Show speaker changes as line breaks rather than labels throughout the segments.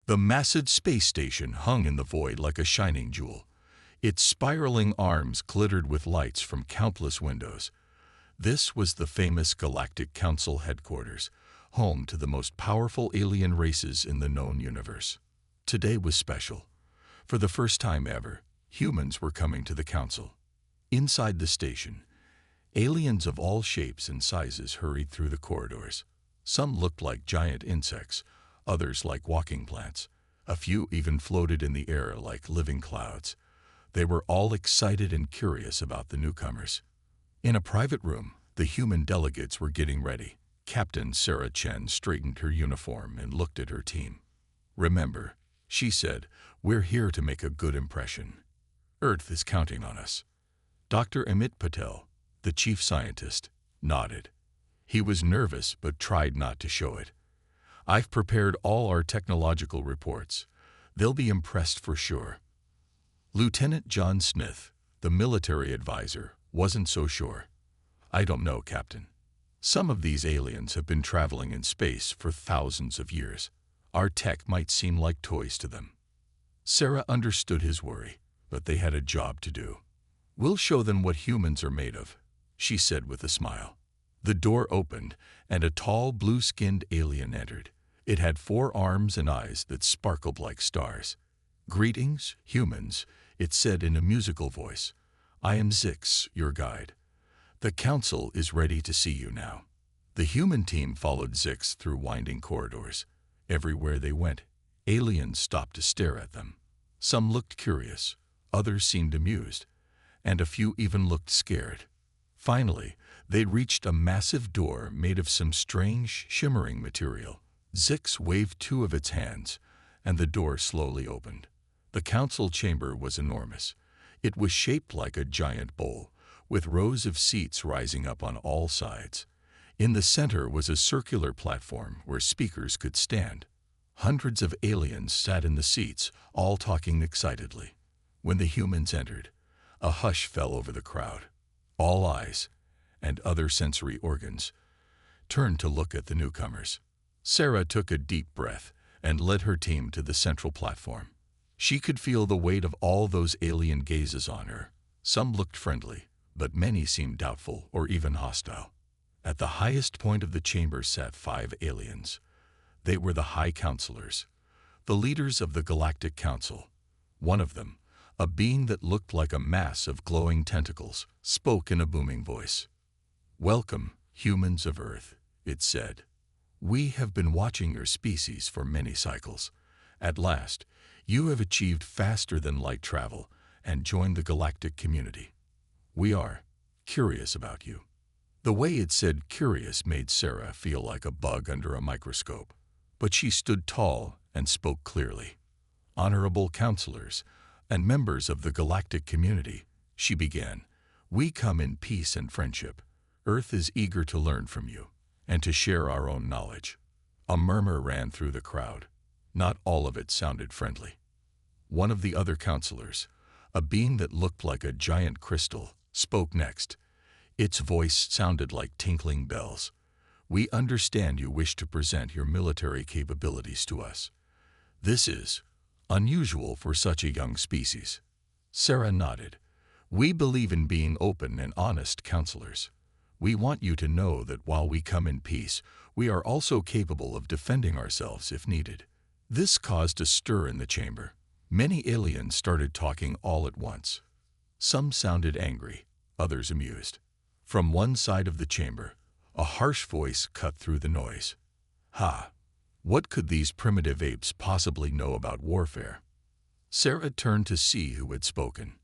The massive space station hung in the void like a shining jewel. Its spiraling arms glittered with lights from countless windows. This was the famous Galactic Council headquarters, home to the most powerful alien races in the known universe. Today was special. For the first time ever, humans were coming to the council. Inside the station, aliens of all shapes and sizes hurried through the corridors. Some looked like giant insects, others like walking plants. A few even floated in the air like living clouds. They were all excited and curious about the newcomers. In a private room, the human delegates were getting ready. Captain Sarah Chen straightened her uniform and looked at her team. "Remember," she said, "we're here to make a good impression. Earth is counting on us." Dr. Amit Patel, the chief scientist, nodded. He was nervous but tried not to show it. "I've prepared all our technological reports. They'll be impressed for sure." Lieutenant John Smith, the military advisor, wasn't so sure. "I don't know, Captain. Some of these aliens have been traveling in space for thousands of years. Our tech might seem like toys to them." Sarah understood his worry, but they had a job to do. "We'll show them what humans are made of," she said with a smile. The door opened, and a tall, blue-skinned alien entered. It had 4 arms and eyes that sparkled like stars. "Greetings, humans," it said in a musical voice. "I am Zix, your guide. The council is ready to see you now." The human team followed Zix through winding corridors. Everywhere they went, aliens stopped to stare at them. Some looked curious, others seemed amused, and a few even looked scared. Finally, they reached a massive door made of some strange, shimmering material. Zix waved 2 of its hands, and the door slowly opened. The council chamber was enormous. It was shaped like a giant bowl, with rows of seats rising up on all sides. In the center was a circular platform where speakers could stand. Hundreds of aliens sat in the seats, all talking excitedly. When the humans entered, a hush fell over the crowd. All eyes, and other sensory organs, turned to look at the newcomers. Sarah took a deep breath and led her team to the central platform. She could feel the weight of all those alien gazes on her. Some looked friendly, but many seemed doubtful or even hostile. At the highest point of the chamber sat 5 aliens. They were the High Counselors, the leaders of the Galactic Council. One of them, a being that looked like a mass of glowing tentacles, spoke in a booming voice. "Welcome, humans of Earth," it said. "We have been watching your species for many cycles. At last, you have achieved faster-than-light travel and joined the galactic community. We are curious about you." The way it said curious made Sarah feel like a bug under a microscope. But she stood tall and spoke clearly. "Honorable counselors and members of the galactic community," she began, "we come in peace and friendship. Earth is eager to learn from you and to share our own knowledge." A murmur ran through the crowd. Not all of it sounded friendly. One of the other counselors, a being that looked like a giant crystal, spoke next. Its voice sounded like tinkling bells. "We understand you wish to present your military capabilities to us. This is unusual for such a young species." Sarah nodded. "We believe in being open and honest, counselors. We want you to know that while we come in peace, we are also capable of defending ourselves if needed." This caused a stir in the chamber. Many aliens started talking all at once. Some sounded angry, others amused. From one side of the chamber, a harsh voice cut through the noise. "Ha! What could these primitive apes possibly know about warfare?" Sarah turned to see who had spoken.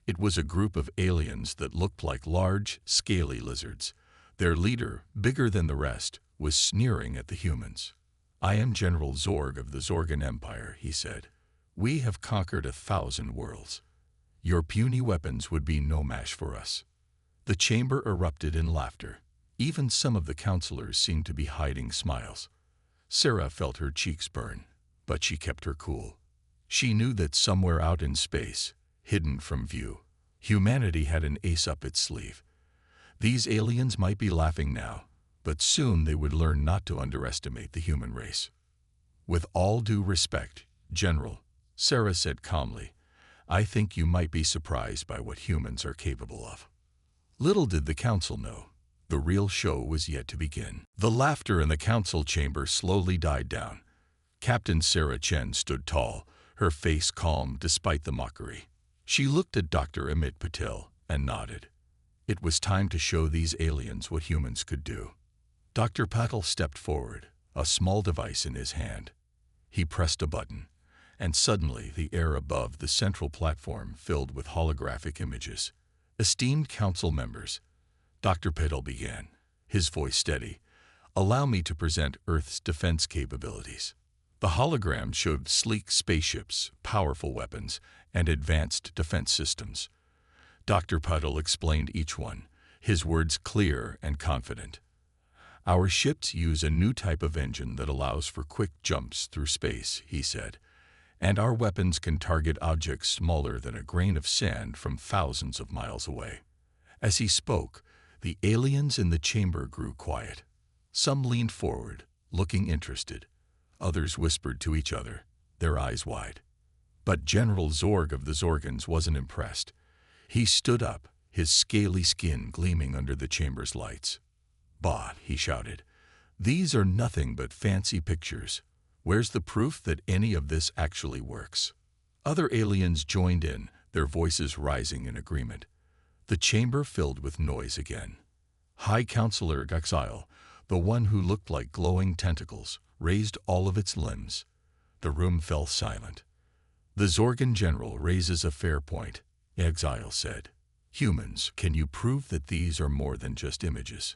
It was a group of aliens that looked like large, scaly lizards. Their leader, bigger than the rest, was sneering at the humans. "I am General Zorg of the Zorgan Empire," he said. "We have conquered 1,000 worlds. Your puny weapons would be no match for us." The chamber erupted in laughter. Even some of the counselors seemed to be hiding smiles. Sarah felt her cheeks burn, but she kept her cool. She knew that somewhere out in space, hidden from view, humanity had an ace up its sleeve. These aliens might be laughing now, but soon they would learn not to underestimate the human race. "With all due respect, General, Sarah said calmly, I think you might be surprised by what humans are capable of. Little did the council know, the real show was yet to begin. The laughter in the council chamber slowly died down. Captain Sarah Chen stood tall, her face calm despite the mockery. She looked at Dr. Amit Patel and nodded. It was time to show these aliens what humans could do. Dr. Patel stepped forward, a small device in his hand. He pressed a button, and suddenly the air above the central platform filled with holographic images. Esteemed council members, Dr. Patel began, his voice steady, allow me to present Earth's defense capabilities. The hologram showed sleek spaceships, powerful weapons, and advanced defense systems. Dr. Patel explained each one, his words clear and confident. Our ships use a new type of engine that allows for quick jumps through space, he said, and our weapons can target objects smaller than a grain of sand from thousands of miles away. As he spoke, the aliens in the chamber grew quiet. Some leaned forward, looking interested. Others whispered to each other, their eyes wide. But General Zorg of the Zorgans wasn't impressed. He stood up, his scaly skin gleaming under the chamber's lights. Bah, he shouted. These are nothing but fancy pictures. Where's the proof that any of this actually works? Other aliens joined in, their voices rising in agreement. The chamber filled with noise again. High Counselor Exile, the one who looked like glowing tentacles, raised all of its limbs. The room fell silent. The Zorgan general raises a fair point, Exile said. Humans, can you prove that these are more than just images?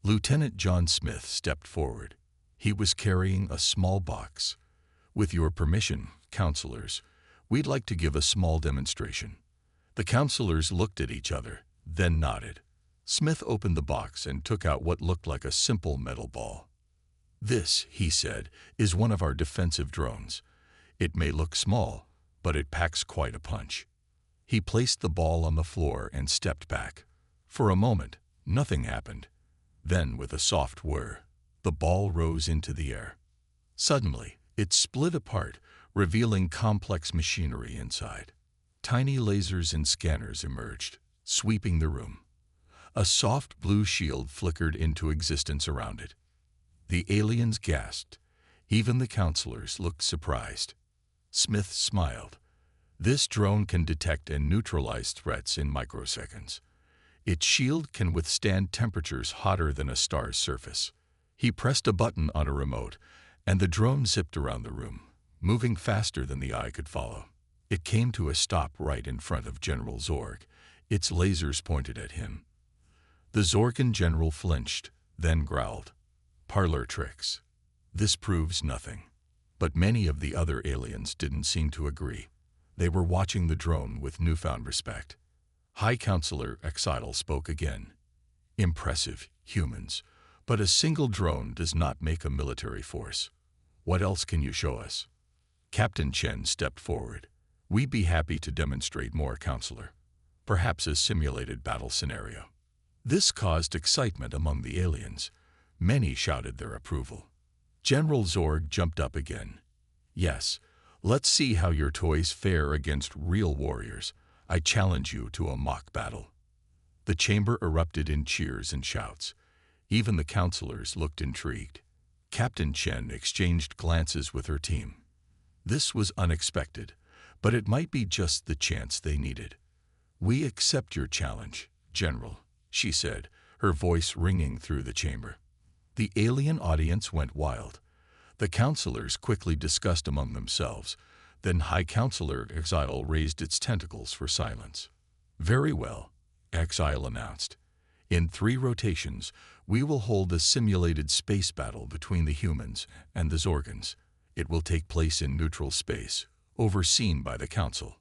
Lieutenant John Smith stepped forward. He was carrying a small box. With your permission, counselors, we'd like to give a small demonstration. The counselors looked at each other, then nodded. Smith opened the box and took out what looked like a simple metal ball. This, he said, is one of our defensive drones. It may look small, but it packs quite a punch. He placed the ball on the floor and stepped back. For a moment, nothing happened. Then, with a soft whir, the ball rose into the air. Suddenly, it split apart, revealing complex machinery inside. Tiny lasers and scanners emerged, sweeping the room. A soft blue shield flickered into existence around it. The aliens gasped. Even the counselors looked surprised. Smith smiled. This drone can detect and neutralize threats in microseconds. Its shield can withstand temperatures hotter than a star's surface. He pressed a button on a remote, and the drone zipped around the room, moving faster than the eye could follow. It came to a stop right in front of General Zorg, its lasers pointed at him. The Zorgan general flinched, then growled. Parlor tricks. This proves nothing. But many of the other aliens didn't seem to agree. They were watching the drone with newfound respect. High Counselor Exidal spoke again. Impressive, humans, but a single drone does not make a military force. What else can you show us? Captain Chen stepped forward. We'd be happy to demonstrate more, Counselor. Perhaps a simulated battle scenario. This caused excitement among the aliens. Many shouted their approval. General Zorg jumped up again. Yes, let's see how your toys fare against real warriors. I challenge you to a mock battle. The chamber erupted in cheers and shouts. Even the counselors looked intrigued. Captain Chen exchanged glances with her team. This was unexpected, but it might be just the chance they needed. We accept your challenge, General, she said, her voice ringing through the chamber. The alien audience went wild. The counselors quickly discussed among themselves. Then High Counselor Exile raised its tentacles for silence. Very well, Exile announced. In 3 rotations, we will hold a simulated space battle between the humans and the Zorgans. It will take place in neutral space, overseen by the Council.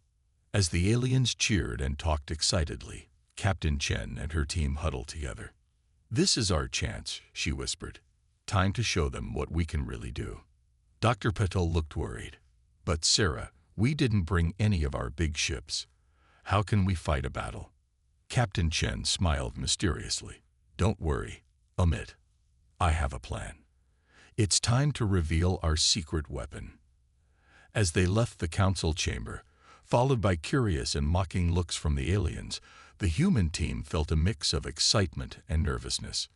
As the aliens cheered and talked excitedly, Captain Chen and her team huddled together. This is our chance, she whispered. Time to show them what we can really do. Dr. Patel looked worried. But Sarah, we didn't bring any of our big ships. How can we fight a battle? Captain Chen smiled mysteriously. Don't worry, Amit. I have a plan. It's time to reveal our secret weapon. As they left the council chamber, followed by curious and mocking looks from the aliens, the human team felt a mix of excitement and nervousness.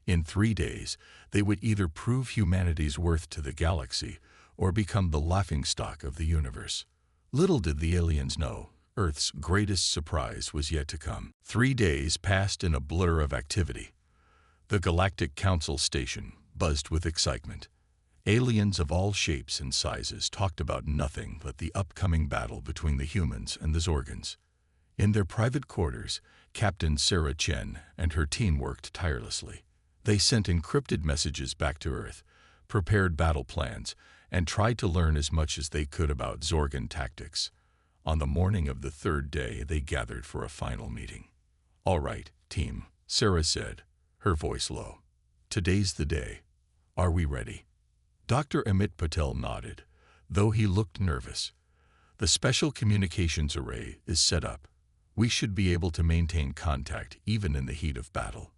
In 3 days, they would either prove humanity's worth to the galaxy or become the laughingstock of the universe. Little did the aliens know, Earth's greatest surprise was yet to come. 3 days passed in a blur of activity. The Galactic Council station buzzed with excitement. Aliens of all shapes and sizes talked about nothing but the upcoming battle between the humans and the Zorgans. In their private quarters, Captain Sarah Chen and her team worked tirelessly. They sent encrypted messages back to Earth, prepared battle plans, and tried to learn as much as they could about Zorgan tactics. On the morning of the 3rd day, they gathered for a final meeting. "All right, team," Sarah said, her voice low. "Today's the day. Are we ready?" Dr. Amit Patel nodded, though he looked nervous. "The Special Communications Array is set up. We should be able to maintain contact even in the heat of battle."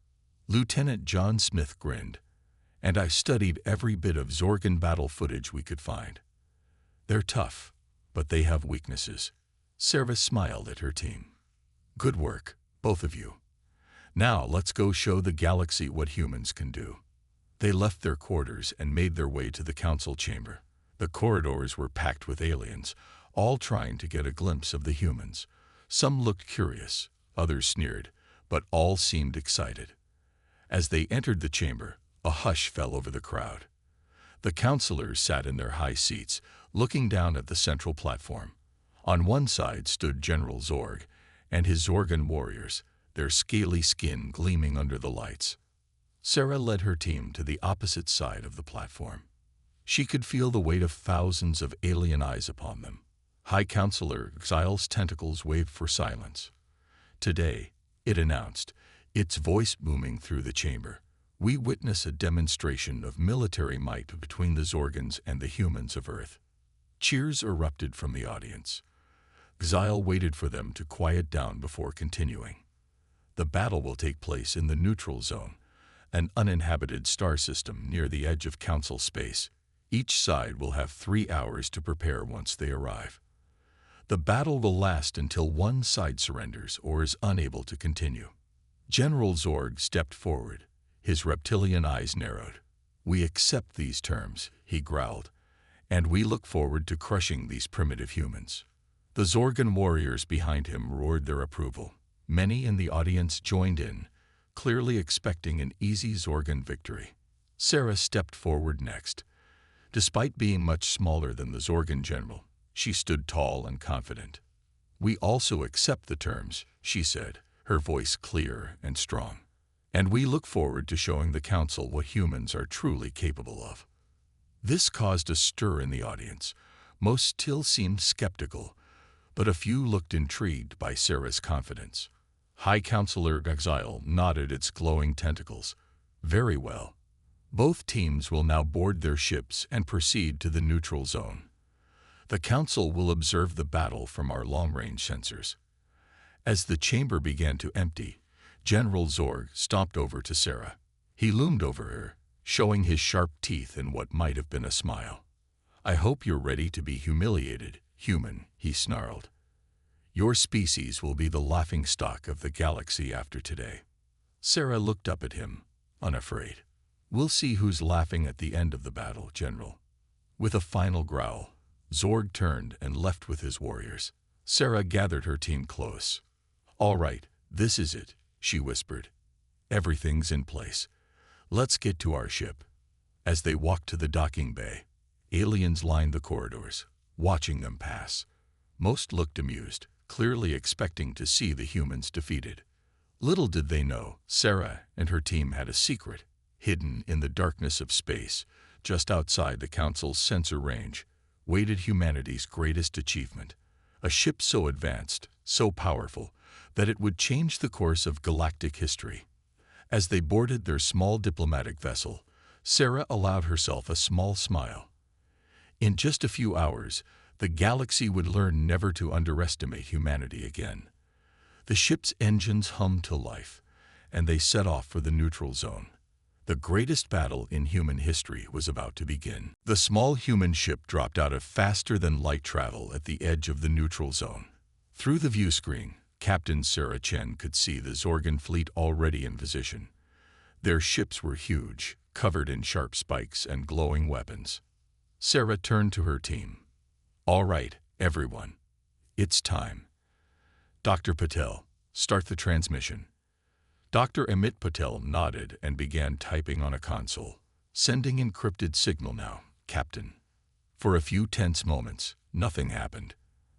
Lieutenant John Smith grinned. "And I studied every bit of Zorgan battle footage we could find. They're tough, but they have weaknesses." Sarah smiled at her team. "Good work, both of you. Now let's go show the galaxy what humans can do." They left their quarters and made their way to the council chamber. The corridors were packed with aliens, all trying to get a glimpse of the humans. Some looked curious, others sneered, but all seemed excited. As they entered the chamber, a hush fell over the crowd. The counselors sat in their high seats, looking down at the central platform. On one side stood General Zorg and his Zorgan warriors, their scaly skin gleaming under the lights. Sarah led her team to the opposite side of the platform. She could feel the weight of thousands of alien eyes upon them. High Counselor Xile's tentacles waved for silence. "Today," it announced, its voice booming through the chamber, "we witness a demonstration of military might between the Zorgans and the humans of Earth." Cheers erupted from the audience. Xile waited for them to quiet down before continuing. "The battle will take place in the neutral zone, an uninhabited star system near the edge of Council space. Each side will have 3 hours to prepare once they arrive. The battle will last until one side surrenders or is unable to continue." General Zorg stepped forward, his reptilian eyes narrowed. "We accept these terms," he growled, "and we look forward to crushing these primitive humans." The Zorgan warriors behind him roared their approval. Many in the audience joined in, clearly expecting an easy Zorgan victory. Sarah stepped forward next. Despite being much smaller than the Zorgan general, she stood tall and confident. "We also accept the terms," she said, her voice clear and strong. "And we look forward to showing the council what humans are truly capable of." This caused a stir in the audience. Most still seemed skeptical, but a few looked intrigued by Sarah's confidence. High Counselor Xile nodded its glowing tentacles. "Very well. Both teams will now board their ships and proceed to the neutral zone. The Council will observe the battle from our long-range sensors." As the chamber began to empty, General Zorg stomped over to Sarah. He loomed over her, showing his sharp teeth in what might have been a smile. "I hope you're ready to be humiliated, human," he snarled. "Your species will be the laughingstock of the galaxy after today." Sarah looked up at him, unafraid. "We'll see who's laughing at the end of the battle, General." With a final growl, Zorg turned and left with his warriors. Sarah gathered her team close. "All right, this is it," she whispered. "Everything's in place. Let's get to our ship." As they walked to the docking bay, aliens lined the corridors, watching them pass. Most looked amused, clearly expecting to see the humans defeated. Little did they know, Sarah and her team had a secret, hidden in the darkness of space, just outside the Council's sensor range, waited humanity's greatest achievement. A ship so advanced, so powerful, that it would change the course of galactic history. As they boarded their small diplomatic vessel, Sarah allowed herself a small smile. In just a few hours, the galaxy would learn never to underestimate humanity again. The ship's engines hummed to life, and they set off for the neutral zone. The greatest battle in human history was about to begin. The small human ship dropped out of faster-than-light travel at the edge of the neutral zone. Through the view screen, Captain Sarah Chen could see the Zorgan fleet already in position. Their ships were huge, covered in sharp spikes and glowing weapons. Sarah turned to her team. "All right, everyone. It's time. Dr. Patel, start the transmission." Dr. Amit Patel nodded and began typing on a console. "Sending encrypted signal now, Captain." For a few tense moments, nothing happened.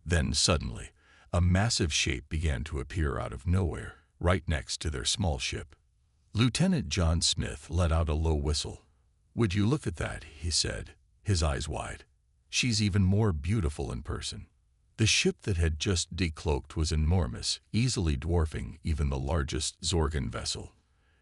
Then suddenly, a massive shape began to appear out of nowhere, right next to their small ship. Lieutenant John Smith let out a low whistle. "Would you look at that?" he said, his eyes wide. "She's even more beautiful in person." The ship that had just decloaked was enormous, easily dwarfing even the largest Zorgan vessel.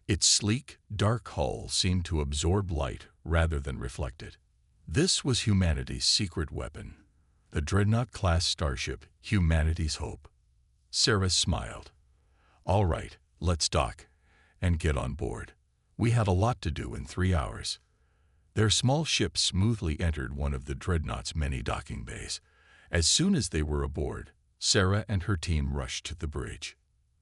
Its sleek, dark hull seemed to absorb light rather than reflect it. This was humanity's secret weapon, the Dreadnought-class starship, humanity's hope. Sarah smiled. "All right, let's dock and get on board. We have a lot to do in 3 hours." Their small ship smoothly entered one of the Dreadnought's many docking bays. As soon as they were aboard, Sarah and her team rushed to the bridge.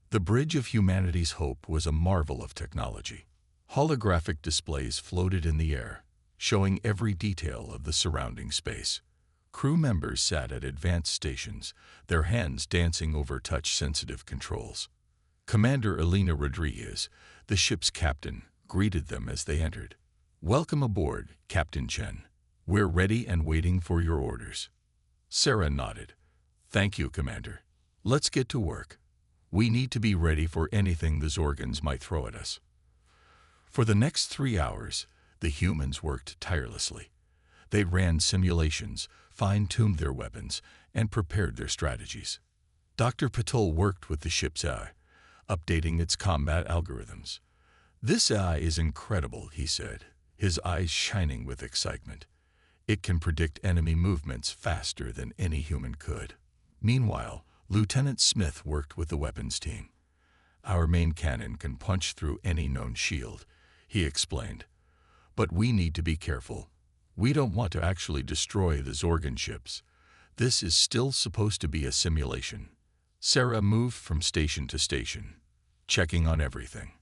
The Bridge of Humanity's Hope was a marvel of technology. Holographic displays floated in the air, showing every detail of the surrounding space. Crew members sat at advanced stations, their hands dancing over touch-sensitive controls. Commander Elena Rodriguez, the ship's captain, greeted them as they entered. "Welcome aboard, Captain Chen. We're ready and waiting for your orders." Sarah nodded. "Thank you, Commander. Let's get to work. We need to be ready for anything the Zorgans might throw at us." For the next 3 hours, the humans worked tirelessly. They ran simulations, fine-tuned their weapons, and prepared their strategies. Dr. Patel worked with the ship's AI, updating its combat algorithms. "This AI is incredible," he said, his eyes shining with excitement. "It can predict enemy movements faster than any human could." Meanwhile, Lieutenant Smith worked with the weapons team. "Our main cannon can punch through any known shield," he explained. "But we need to be careful. We don't want to actually destroy the Zorgan ships. This is still supposed to be a simulation." Sarah moved from station to station, checking on everything.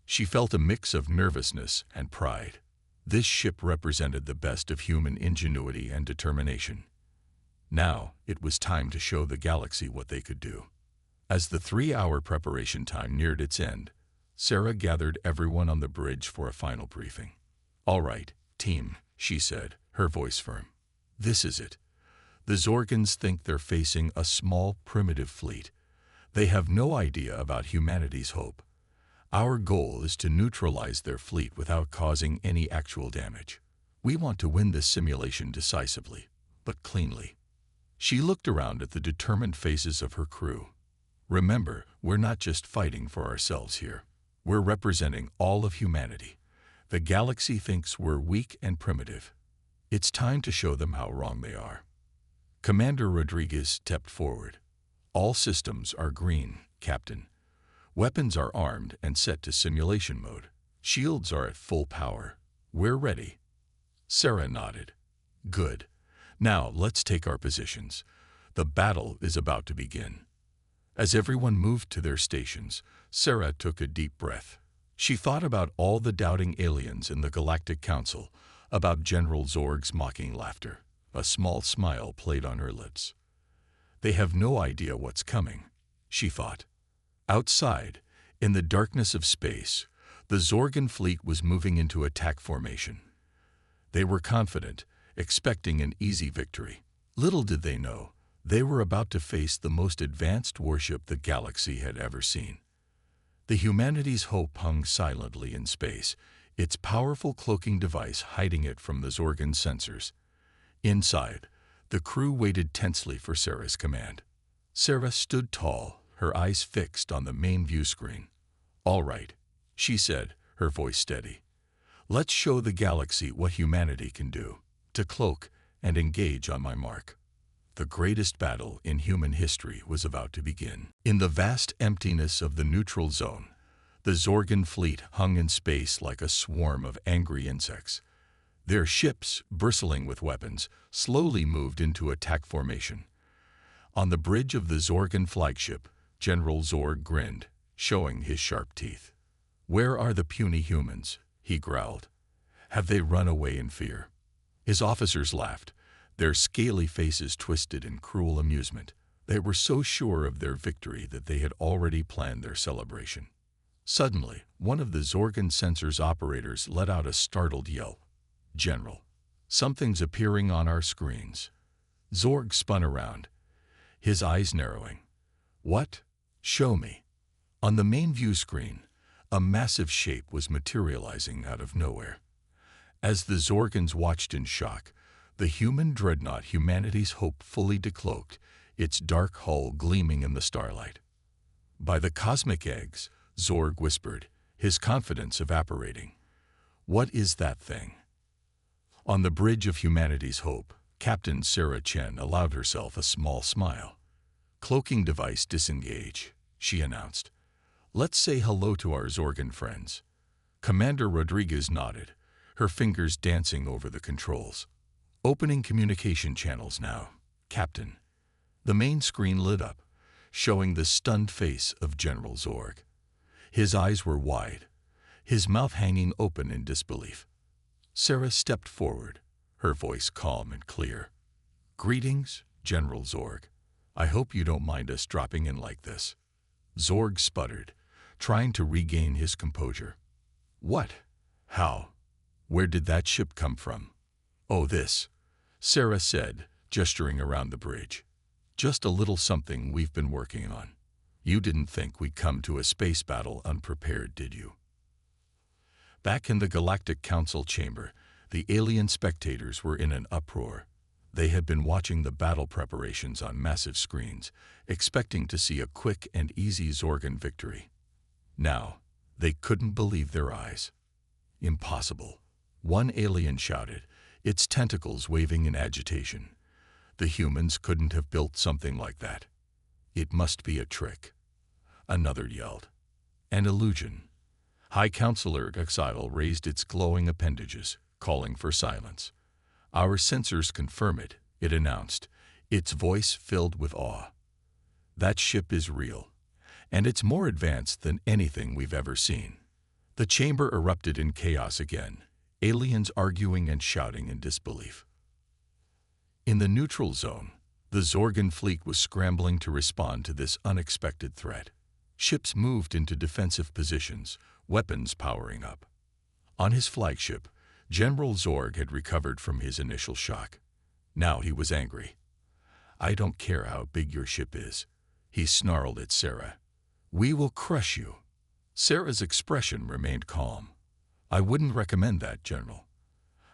She felt a mix of nervousness and pride. This ship represented the best of human ingenuity and determination. Now, it was time to show the galaxy what they could do. As the 3-hour preparation time neared its end, Sarah gathered everyone on the bridge for a final briefing. "All right, team," she said, her voice firm. "This is it. The Zorgans think they're facing a small, primitive fleet. They have no idea about humanity's hope. Our goal is to neutralize their fleet without causing any actual damage. We want to win this simulation decisively, but cleanly." She looked around at the determined faces of her crew. "Remember, we're not just fighting for ourselves here. We're representing all of humanity. The galaxy thinks we're weak and primitive. It's time to show them how wrong they are." Commander Rodriguez stepped forward. "All systems are green, Captain. Weapons are armed and set to simulation mode. Shields are at full power. We're ready." Sarah nodded. "Good. Now let's take our positions. The battle is about to begin." As everyone moved to their stations, Sarah took a deep breath. She thought about all the doubting aliens in the Galactic Council, about General Zorg's mocking laughter. A small smile played on her lips. "They have no idea what's coming," she thought. Outside, in the darkness of space, the Zorgan fleet was moving into attack formation. They were confident, expecting an easy victory. Little did they know, they were about to face the most advanced warship the galaxy had ever seen. The Humanity's Hope hung silently in space, its powerful cloaking device hiding it from the Zorgan sensors. Inside, the crew waited tensely for Sarah's command. Sarah stood tall, her eyes fixed on the main view screen. "All right," she said, her voice steady. "Let's show the galaxy what humanity can do. To cloak and engage on my mark." The greatest battle in human history was about to begin. In the vast emptiness of the neutral zone, The Zorgan fleet hung in space like a swarm of angry insects. Their ships, bristling with weapons, slowly moved into attack formation. On the bridge of the Zorgan flagship, General Zorg grinned, showing his sharp teeth. "Where are the puny humans?" he growled. "Have they run away in fear?" His officers laughed, their scaly faces twisted in cruel amusement. They were so sure of their victory that they had already planned their celebration. Suddenly, one of the Zorgan sensors operators let out a startled yelp. "General, something's appearing on our screens." Zorg spun around, his eyes narrowing. "What? Show me." On the main view screen, a massive shape was materializing out of nowhere. As the Zorgans watched in shock, the human Dreadnought, humanity's hope, fully decloaked, its dark hull gleaming in the starlight. "By the cosmic eggs," Zorg whispered, his confidence evaporating. "What is that thing?" On the bridge of humanity's hope, Captain Sarah Chen allowed herself a small smile. "Cloaking device disengage," she announced. "Let's say hello to our Zorgan friends." Commander Rodriguez nodded, her fingers dancing over the controls. "Opening communication channels now, Captain." The main screen lit up, showing the stunned face of General Zorg. His eyes were wide, his mouth hanging open in disbelief. Sarah stepped forward, her voice calm and clear. "Greetings, General Zorg. I hope you don't mind us dropping in like this." Zorg sputtered, trying to regain his composure. "What? How? Where did that ship come from?" "Oh, this," Sarah said, gesturing around the bridge. "Just a little something we've been working on. You didn't think we'd come to a space battle unprepared, did you?" Back in the Galactic Council chamber, the alien spectators were in an uproar. They had been watching the battle preparations on massive screens, expecting to see a quick and easy Zorgan victory. Now, they couldn't believe their eyes. "Impossible," one alien shouted, its tentacles waving in agitation. "The humans couldn't have built something like that. It must be a trick." Another yelled. "An illusion." High Counselor Exile raised its glowing appendages, calling for silence. "Our sensors confirm it," it announced, its voice filled with awe. "That ship is real, and it's more advanced than anything we've ever seen." The chamber erupted in chaos again, aliens arguing and shouting in disbelief. In the neutral zone, the Zorgan fleet was scrambling to respond to this unexpected threat. Ships moved into defensive positions, weapons powering up. On his flagship, General Zorg had recovered from his initial shock. Now he was angry. "I don't care how big your ship is," he snarled at Sarah. "We will crush you." Sarah's expression remained calm. "I wouldn't recommend that, General.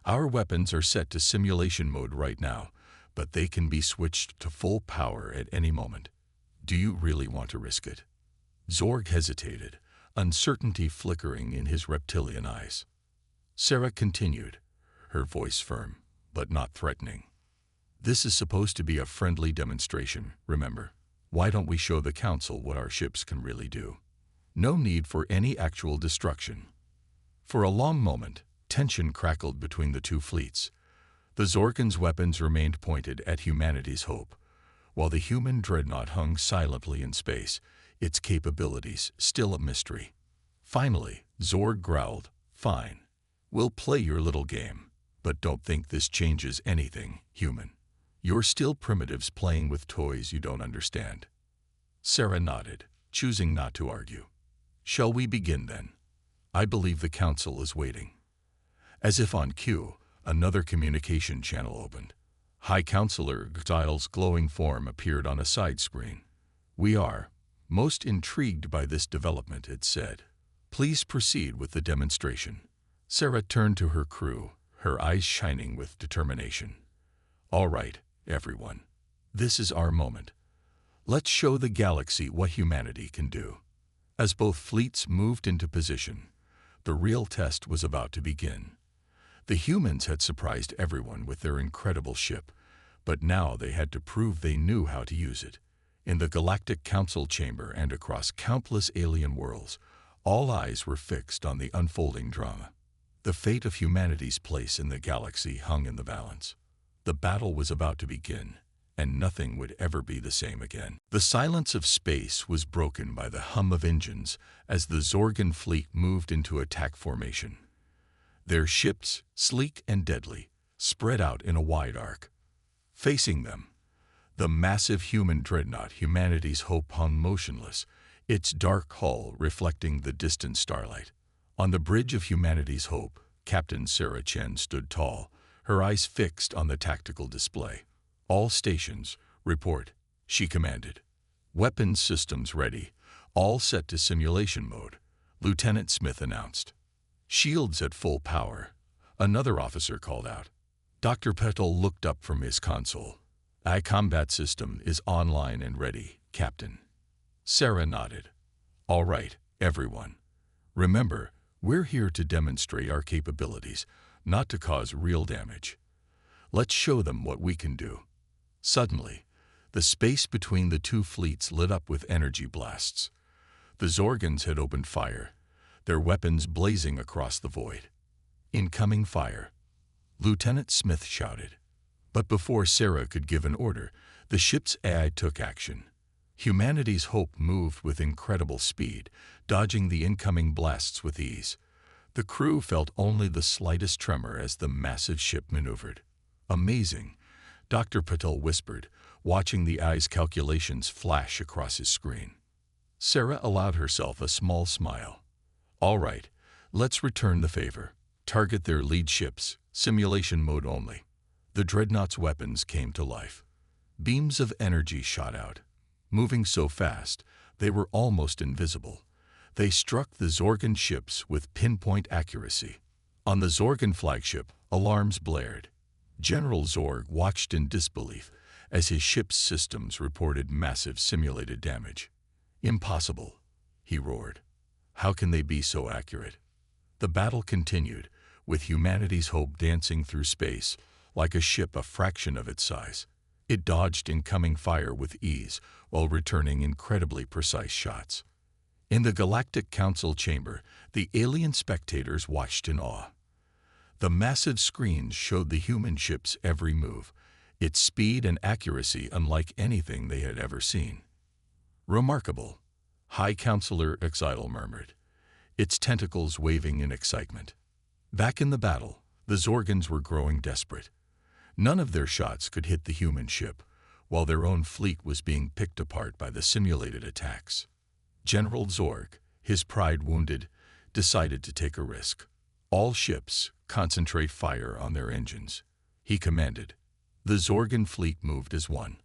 Our weapons are set to simulation mode right now, but they can be switched to full power at any moment. Do you really want to risk it?" Zorg hesitated, uncertainty flickering in his reptilian eyes. Sarah continued, her voice firm, but not threatening. "This is supposed to be a friendly demonstration, remember? Why don't we show the Council what our ships can really do? No need for any actual destruction." For a long moment, tension crackled between the two fleets. The Zorgan's weapons remained pointed at humanity's hope, while the human Dreadnought hung silently in space, its capabilities still a mystery. Finally, Zorg growled, "Fine. We'll play your little game, but don't think this changes anything, human. You're still primitives playing with toys you don't understand." Sarah nodded, choosing not to argue. "Shall we begin then? I believe the Council is waiting." As if on cue, another communication channel opened. High Counselor Exile's glowing form appeared on a side screen. "We are most intrigued by this development," it said. "Please proceed with the demonstration." Sarah turned to her crew, her eyes shining with determination. "All right, everyone. This is our moment. Let's show the galaxy what humanity can do." As both fleets moved into position, the real test was about to begin. The humans had surprised everyone with their incredible ship, but now they had to prove they knew how to use it. In the Galactic Council chamber and across countless alien worlds, All eyes were fixed on the unfolding drama. The fate of humanity's place in the galaxy hung in the balance. The battle was about to begin, and nothing would ever be the same again. The silence of space was broken by the hum of engines as the Zorgan fleet moved into attack formation. Their ships, sleek and deadly, spread out in a wide arc. Facing them, the massive human dreadnought Humanity's Hope hung motionless, its dark hull reflecting the distant starlight. On the bridge of Humanity's Hope, Captain Sarah Chen stood tall, her eyes fixed on the tactical display. "All stations, report," she commanded. "Weapons systems ready, all set to simulation mode," Lieutenant Smith announced. "Shields at full power," another officer called out. Dr. Petal looked up from his console. "I combat system is online and ready, Captain." Sarah nodded. "All right, everyone. Remember, we're here to demonstrate our capabilities, not to cause real damage. Let's show them what we can do." Suddenly, the space between the two fleets lit up with energy blasts. The Zorgans had opened fire, their weapons blazing across the void. "Incoming fire," Lieutenant Smith shouted. But before Sarah could give an order, the ship's AI took action. Humanity's Hope moved with incredible speed, dodging the incoming blasts with ease. The crew felt only the slightest tremor as the massive ship maneuvered. "Amazing," Dr. Patel whispered, watching the AI's calculations flash across his screen. Sarah allowed herself a small smile. "All right, let's return the favor. Target their lead ships, simulation mode only." The Dreadnought's weapons came to life. Beams of energy shot out. Moving so fast, they were almost invisible. They struck the Zorgan ships with pinpoint accuracy. On the Zorgan flagship, alarms blared. General Zorg watched in disbelief as his ship's systems reported massive simulated damage. "Impossible," he roared. "How can they be so accurate?" The battle continued, with Humanity's Hope dancing through space like a ship a fraction of its size. It dodged incoming fire with ease while returning incredibly precise shots. In the Galactic Council chamber, the alien spectators watched in awe. The massive screens showed the human ship's every move, its speed and accuracy unlike anything they had ever seen. "Remarkable," High Counselor Exidal murmured, its tentacles waving in excitement. Back in the battle, the Zorgans were growing desperate. None of their shots could hit the human ship, while their own fleet was being picked apart by the simulated attacks. General Zorg, his pride wounded, decided to take a risk. "All ships, concentrate fire on their engines," he commanded. The Zorgan fleet moved as one,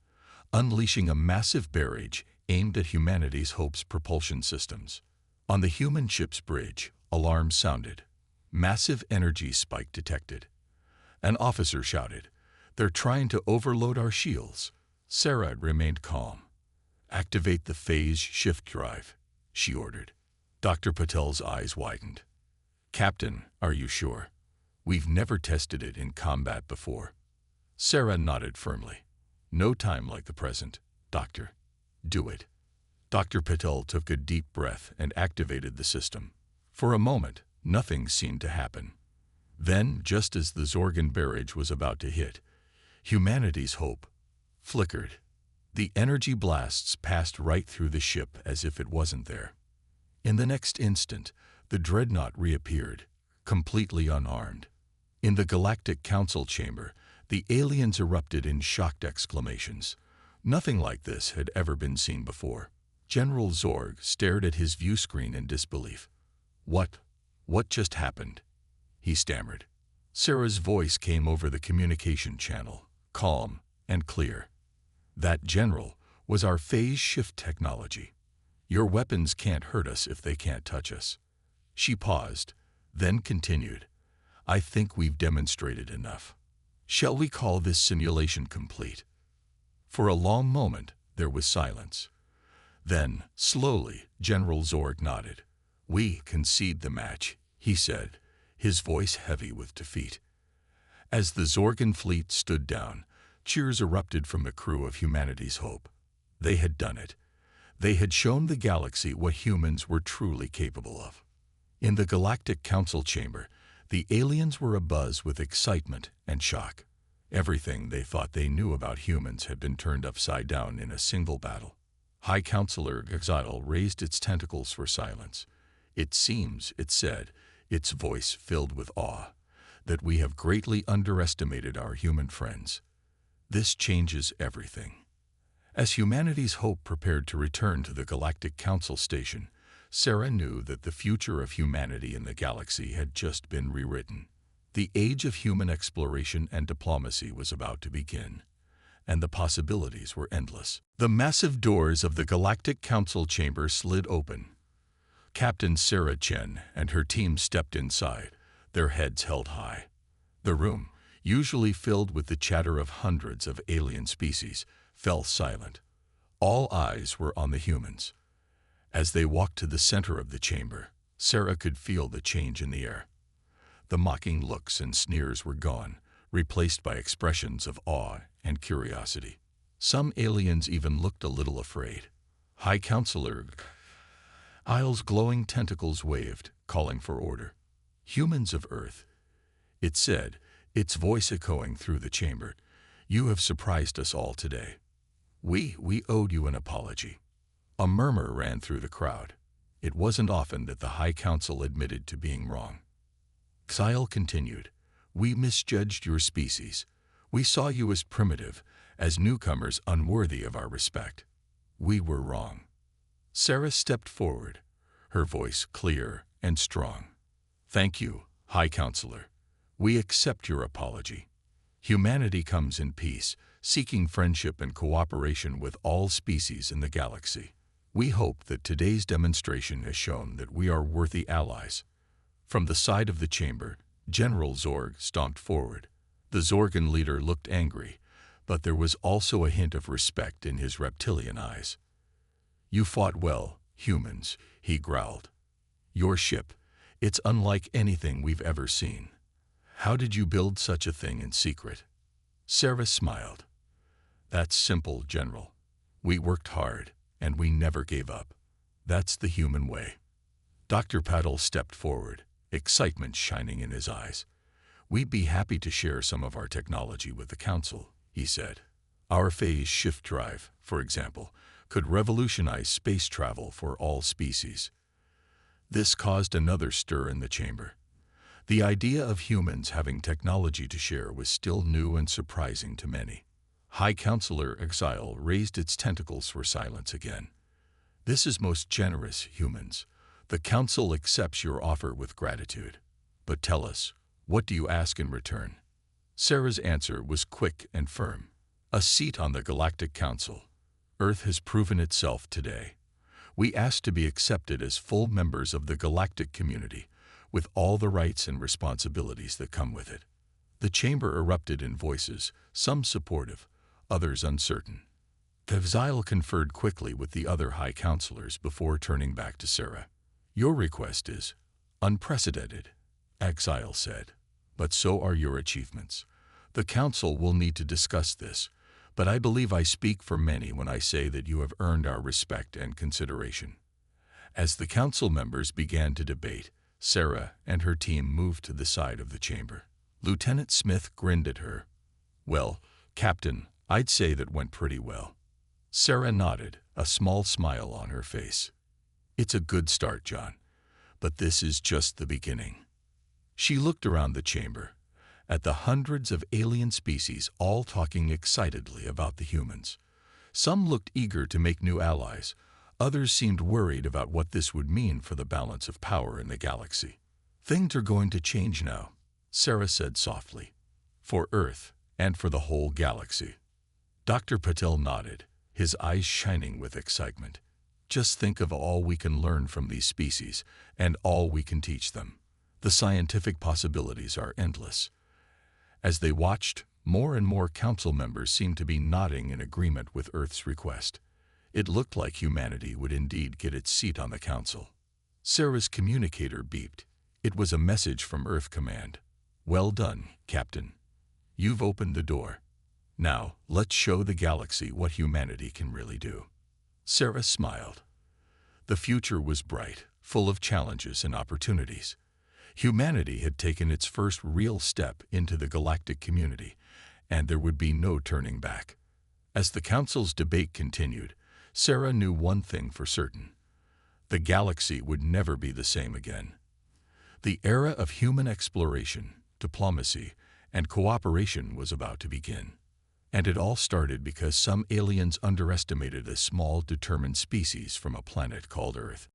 unleashing a massive barrage aimed at Humanity's Hope's propulsion systems. On the human ship's bridge, alarms sounded. Massive energy spike detected. An officer shouted, "They're trying to overload our shields." Sarah remained calm. "Activate the phase shift drive," she ordered. Dr. Patel's eyes widened. "Captain, are you sure? We've never tested it in combat before." Sarah nodded firmly. "No time like the present, Doctor. Do it." Dr. Patel took a deep breath and activated the system. For a moment, nothing seemed to happen. Then, just as the Zorgan barrage was about to hit, Humanity's Hope flickered. The energy blasts passed right through the ship as if it wasn't there. In the next instant, the Dreadnought reappeared, completely unarmed. In the Galactic Council chamber, the aliens erupted in shocked exclamations. Nothing like this had ever been seen before. General Zorg stared at his view screen in disbelief. What just happened?" he stammered. Sarah's voice came over the communication channel, calm and clear. "That, General, was our phase shift technology. Your weapons can't hurt us if they can't touch us." She paused, then continued, "I think we've demonstrated enough. Shall we call this simulation complete?" For a long moment, there was silence. Then, slowly, General Zorg nodded. "We concede the match," he said, his voice heavy with defeat. As the Zorgan fleet stood down, cheers erupted from the crew of Humanity's Hope. They had done it. They had shown the galaxy what humans were truly capable of. In the Galactic Council chamber, the aliens were abuzz with excitement and shock. Everything they thought they knew about humans had been turned upside down in a single battle. High Counselor Exile raised its tentacles for silence. It seems, it said, its voice filled with awe, that we have greatly underestimated our human friends. This changes everything. As humanity's hope prepared to return to the Galactic Council station, Sarah knew that the future of humanity in the galaxy had just been rewritten. The age of human exploration and diplomacy was about to begin, and the possibilities were endless. The massive doors of the Galactic Council chamber slid open. Captain Sarah Chen and her team stepped inside, their heads held high. The room, usually filled with the chatter of hundreds of alien species, fell silent. All eyes were on the humans. As they walked to the center of the chamber, Sarah could feel the change in the air. The mocking looks and sneers were gone, replaced by expressions of awe and curiosity. Some aliens even looked a little afraid. High Counselor Isle's glowing tentacles waved, calling for order. Humans of Earth, it said, its voice echoing through the chamber, you have surprised us all today. We owed you an apology. A murmur ran through the crowd. It wasn't often that the High Council admitted to being wrong. Xyle continued, we misjudged your species. We saw you as primitive, as newcomers unworthy of our respect. We were wrong. Sarah stepped forward, her voice clear and strong. Thank you, High Counselor. We accept your apology. Humanity comes in peace, seeking friendship and cooperation with all species in the galaxy. We hope that today's demonstration has shown that we are worthy allies. From the side of the chamber, General Zorg stomped forward. The Zorgan leader looked angry, but there was also a hint of respect in his reptilian eyes. You fought well, humans, he growled. Your ship, it's unlike anything we've ever seen. How did you build such a thing in secret? Sarah smiled. That's simple, General. We worked hard, and we never gave up. That's the human way. Dr. Paddle stepped forward, excitement shining in his eyes. We'd be happy to share some of our technology with the Council, he said. Our phase shift drive, for example, could revolutionize space travel for all species. This caused another stir in the chamber. The idea of humans having technology to share was still new and surprising to many. High Counselor Exile raised its tentacles for silence again. This is most generous, humans. The Council accepts your offer with gratitude. But tell us, what do you ask in return? Sarah's answer was quick and firm. A seat on the Galactic Council. Earth has proven itself today. We ask to be accepted as full members of the galactic community, with all the rights and responsibilities that come with it. The chamber erupted in voices, some supportive, others uncertain. Exile conferred quickly with the other High Counselors before turning back to Sarah. Your request is unprecedented, Exile said, but so are your achievements. The Council will need to discuss this, but I believe I speak for many when I say that you have earned our respect and consideration. As the Council members began to debate, Sarah and her team moved to the side of the chamber. Lieutenant Smith grinned at her. Well, Captain, I'd say that went pretty well. Sarah nodded, a small smile on her face. It's a good start, John, but this is just the beginning. She looked around the chamber, at the hundreds of alien species all talking excitedly about the humans. Some looked eager to make new allies. Others seemed worried about what this would mean for the balance of power in the galaxy. Things are going to change now, Sarah said softly, for Earth and for the whole galaxy. Dr. Patel nodded, his eyes shining with excitement. Just think of all we can learn from these species and all we can teach them. The scientific possibilities are endless. As they watched, more and more council members seemed to be nodding in agreement with Earth's request. It looked like humanity would indeed get its seat on the council. Sarah's communicator beeped. It was a message from Earth Command. Well done, Captain. You've opened the door. Now, let's show the galaxy what humanity can really do. Sarah smiled. The future was bright, full of challenges and opportunities. Humanity had taken its first real step into the galactic community, and there would be no turning back. As the council's debate continued, Sarah knew one thing for certain. The galaxy would never be the same again. The era of human exploration, diplomacy, and cooperation was about to begin. And it all started because some aliens underestimated a small, determined species from a planet called Earth.